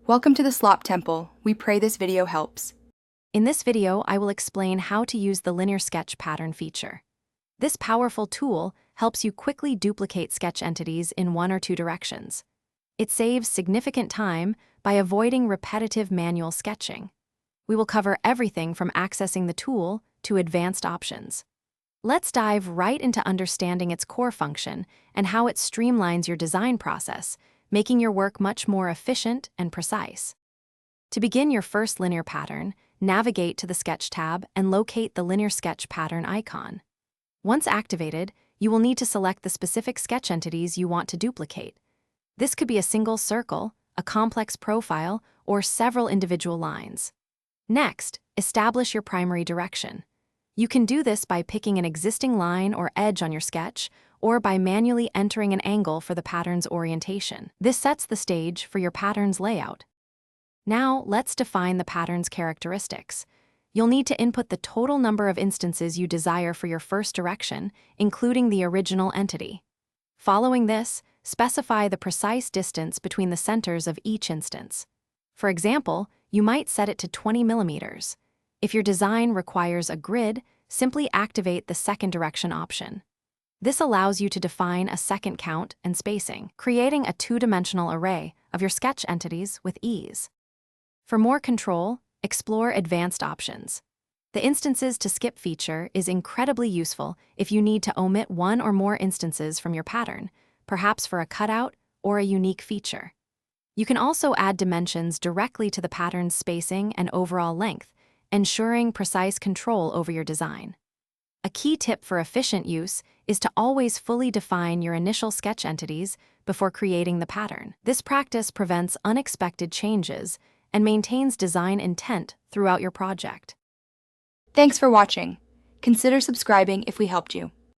Welcome to the Slop Temple. We pray this video helps. In this video, I will explain how to use the linear sketch pattern feature. This powerful tool helps you quickly duplicate sketch entities in one or two directions. It saves significant time by avoiding repetitive manual sketching. We will cover everything from accessing the tool to advanced options. Let's dive right into understanding its core function and how it streamlines your design process, making your work much more efficient and precise. To begin your first linear pattern, navigate to the Sketch tab and locate the linear sketch pattern icon. Once activated, you will need to select the specific sketch entities you want to duplicate. This could be a single circle, a complex profile, or several individual lines. Next, establish your primary direction. You can do this by picking an existing line or edge on your sketch, or by manually entering an angle for the pattern's orientation. This sets the stage for your pattern's layout. Now, let's define the pattern's characteristics. You'll need to input the total number of instances you desire for your first direction, including the original entity. Following this, specify the precise distance between the centers of each instance. For example, you might set it to 20 millimeters. If your design requires a grid, simply activate the second direction option. This allows you to define a second count and spacing, creating a two-dimensional array of your sketch entities with ease. For more control, explore advanced options. The Instances to Skip feature is incredibly useful if you need to omit one or more instances from your pattern, perhaps for a cutout or a unique feature. You can also add dimensions directly to the pattern's spacing and overall length, ensuring precise control over your design. A key tip for efficient use is to always fully define your initial sketch entities before creating the pattern. This practice prevents unexpected changes and maintains design intent throughout your project. Thanks for watching. Consider subscribing if we helped you.